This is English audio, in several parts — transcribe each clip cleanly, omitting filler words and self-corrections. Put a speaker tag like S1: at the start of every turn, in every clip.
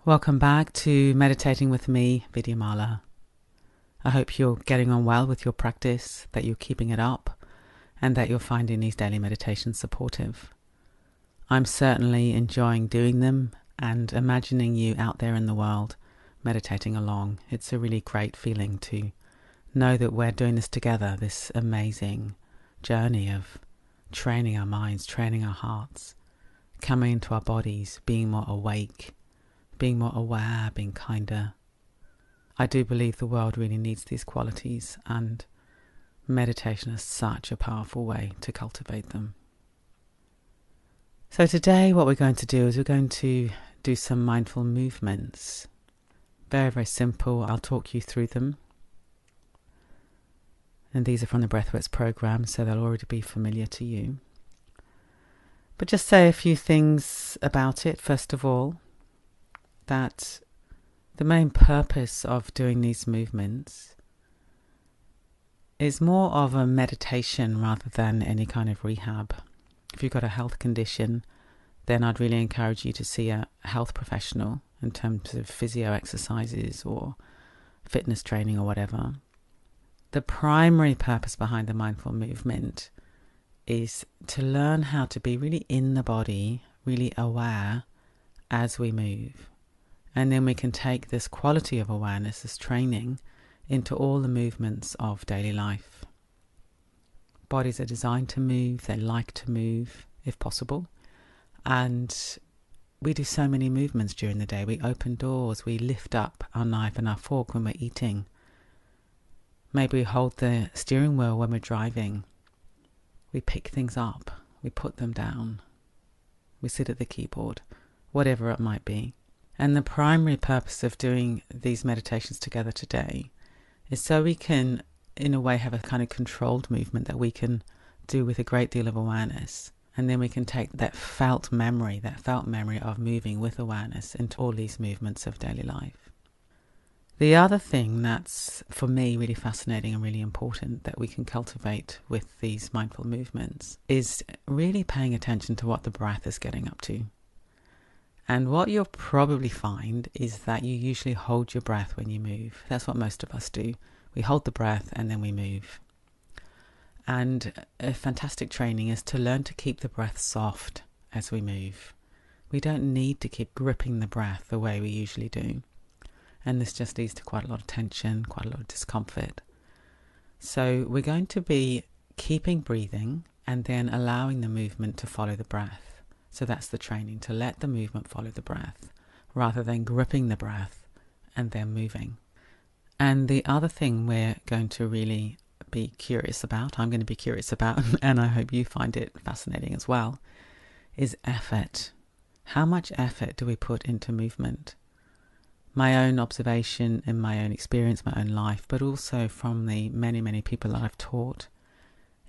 S1: Welcome back to Meditating with me, Vidyamala. I hope you're getting on well with your practice, that you're keeping it up, and that you're finding these daily meditations supportive. I'm certainly enjoying doing them and imagining you out there in the world meditating along. It's a really great feeling to know that we're doing this together, this amazing journey of training our minds, training our hearts, coming into our bodies, being more awake, being more aware, being kinder. I do believe the world really needs these qualities, and meditation is such a powerful way to cultivate them. So today what we're going to do is we're going to do some mindful movements. Very, very simple. I'll talk you through them. And these are from the Breathworks program, so they'll already be familiar to you. But just say a few things about it. First of all, that the main purpose of doing these movements is more of a meditation rather than any kind of rehab. If you've got a health condition, then I'd really encourage you to see a health professional in terms of physio exercises or fitness training or whatever. The primary purpose behind the mindful movement is to learn how to be really in the body, really aware as we move. And then we can take this quality of awareness, this training, into all the movements of daily life. Bodies are designed to move, they like to move, if possible. And we do so many movements during the day. We open doors, we lift up our knife and our fork when we're eating. Maybe we hold the steering wheel when we're driving. We pick things up, we put them down. We sit at the keyboard, whatever it might be. And the primary purpose of doing these meditations together today is so we can, in a way, have a kind of controlled movement that we can do with a great deal of awareness. And then we can take that felt memory of moving with awareness into all these movements of daily life. The other thing that's, for me, really fascinating and really important that we can cultivate with these mindful movements is really paying attention to what the breath is getting up to. And what you'll probably find is that you usually hold your breath when you move. That's what most of us do. We hold the breath and then we move. And a fantastic training is to learn to keep the breath soft as we move. We don't need to keep gripping the breath the way we usually do. And this just leads to quite a lot of tension, quite a lot of discomfort. So we're going to be keeping breathing and then allowing the movement to follow the breath. So that's the training, to let the movement follow the breath, rather than gripping the breath and then moving. And the other thing we're going to really be curious about, I'm going to be curious about, and I hope you find it fascinating as well, is effort. How much effort do we put into movement? My own observation in my own experience, my own life, but also from the many, many people that I've taught,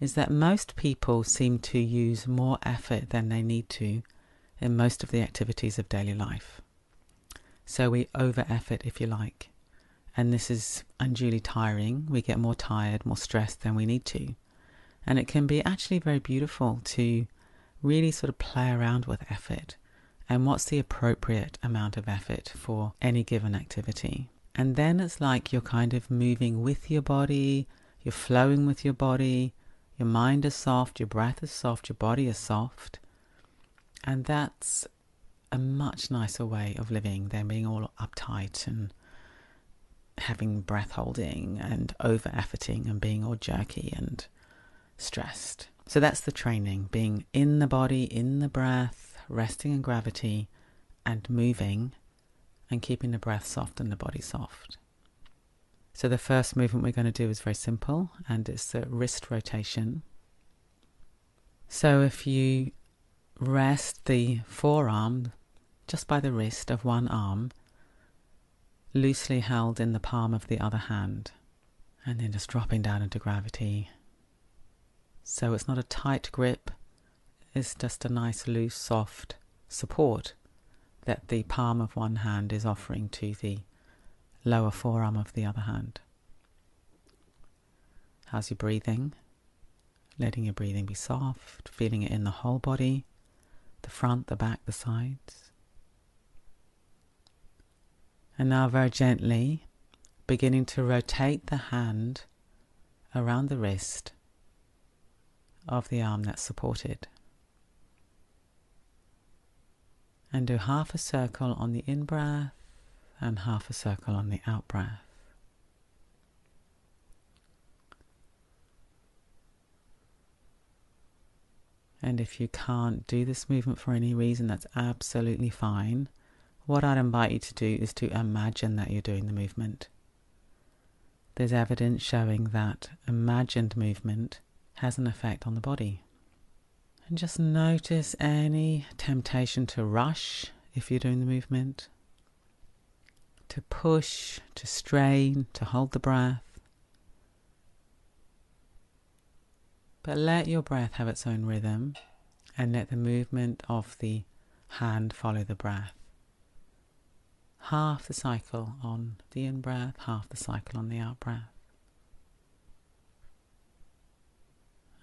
S1: is that most people seem to use more effort than they need to in most of the activities of daily life. So we over-effort, if you like. And this is unduly tiring. We get more tired, more stressed than we need to. And it can be actually very beautiful to really sort of play around with effort. And what's the appropriate amount of effort for any given activity? And then it's like you're kind of moving with your body, you're flowing with your body, your mind is soft, your breath is soft, your body is soft. And that's a much nicer way of living than being all uptight and having breath holding and over-efforting and being all jerky and stressed. So that's the training, being in the body, in the breath, resting in gravity and moving and keeping the breath soft and the body soft. So the first movement we're going to do is very simple, and it's the wrist rotation. So if you rest the forearm just by the wrist of one arm, loosely held in the palm of the other hand, and then just dropping down into gravity. So it's not a tight grip, it's just a nice loose soft support that the palm of one hand is offering to the lower forearm of the other hand. How's your breathing? Letting your breathing be soft, feeling it in the whole body, the front, the back, the sides. And now very gently beginning to rotate the hand around the wrist of the arm that's supported. And do half a circle on the in-breath and half a circle on the out-breath. And if you can't do this movement for any reason, that's absolutely fine. What I'd invite you to do is to imagine that you're doing the movement. There's evidence showing that imagined movement has an effect on the body. And just notice any temptation to rush if you're doing the movement, to push, to strain, to hold the breath. But let your breath have its own rhythm and let the movement of the hand follow the breath. Half the cycle on the in-breath, half the cycle on the out-breath.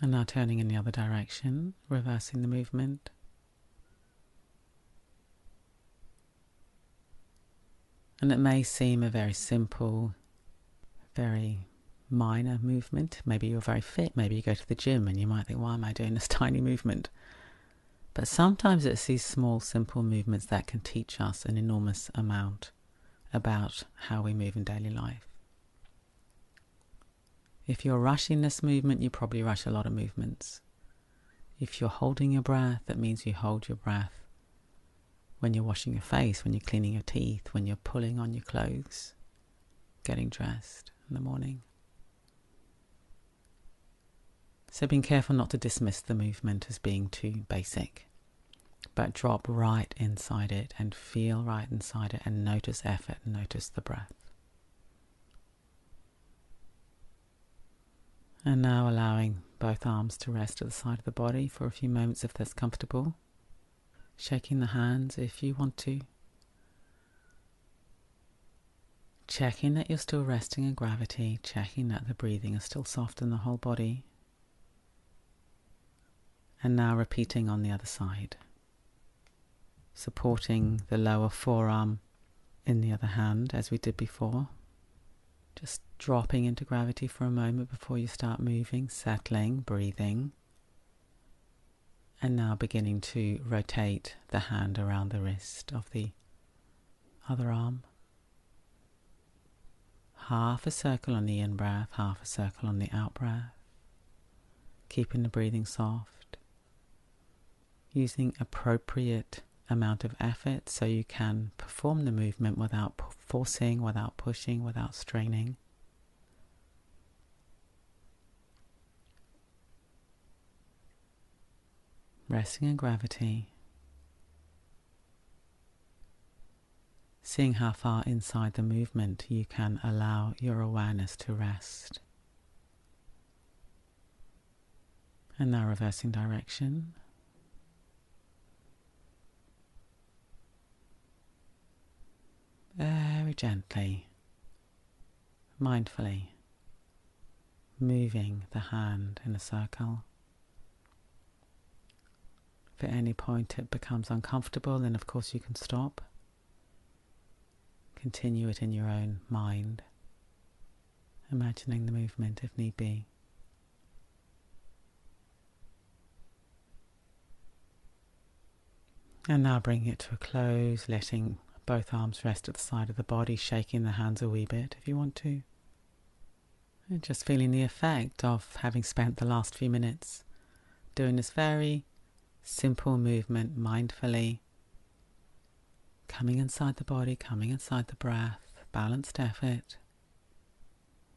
S1: And now turning in the other direction, reversing the movement. And it may seem a very simple, very minor movement. Maybe you're very fit, maybe you go to the gym and you might think, why am I doing this tiny movement? But sometimes it's these small, simple movements that can teach us an enormous amount about how we move in daily life. If you're rushing this movement, you probably rush a lot of movements. If you're holding your breath, that means you hold your breath when you're washing your face, when you're cleaning your teeth, when you're pulling on your clothes, getting dressed in the morning. So being careful not to dismiss the movement as being too basic, but drop right inside it and feel right inside it and notice effort and notice the breath. And now allowing both arms to rest at the side of the body for a few moments if that's comfortable. Shaking the hands if you want to. Checking that you're still resting in gravity, checking that the breathing is still soft in the whole body. And now repeating on the other side. Supporting the lower forearm in the other hand as we did before. Just dropping into gravity for a moment before you start moving, settling, breathing. And now beginning to rotate the hand around the wrist of the other arm. Half a circle on the in-breath, half a circle on the out-breath. Keeping the breathing soft. Using appropriate amount of effort so you can perform the movement without forcing, without pushing, without straining. Resting in gravity. Seeing how far inside the movement you can allow your awareness to rest. And now reversing direction. Very gently, mindfully, moving the hand in a circle. If at any point it becomes uncomfortable, then of course you can stop. Continue it in your own mind, imagining the movement if need be. And now bringing it to a close, letting both arms rest at the side of the body, shaking the hands a wee bit if you want to. And just feeling the effect of having spent the last few minutes doing this very simple movement mindfully. Coming inside the body, coming inside the breath, balanced effort.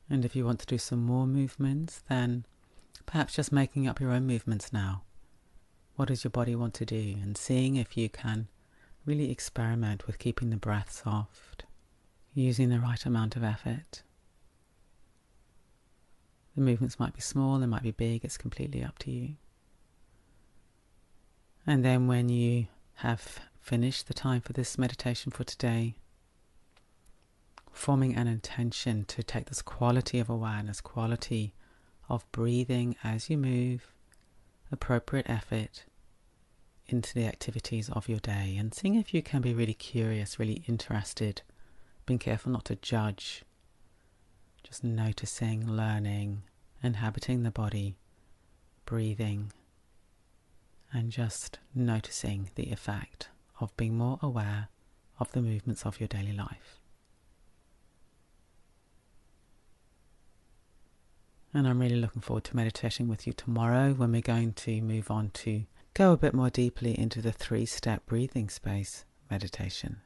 S1: And if you want to do some more movements, then perhaps just making up your own movements now. What does your body want to do? And seeing if you can really experiment with keeping the breath soft, using the right amount of effort. The movements might be small, they might be big, it's completely up to you. And then when you have finished the time for this meditation for today, forming an intention to take this quality of awareness, quality of breathing as you move, appropriate effort, into the activities of your day, and seeing if you can be really curious, really interested being careful not to judge, just noticing, learning, inhabiting the body, breathing, and just noticing the effect of being more aware of the movements of your daily life. And I'm really looking forward to meditating with you tomorrow, when we're going to move on to go a bit more deeply into the 3-step breathing space meditation.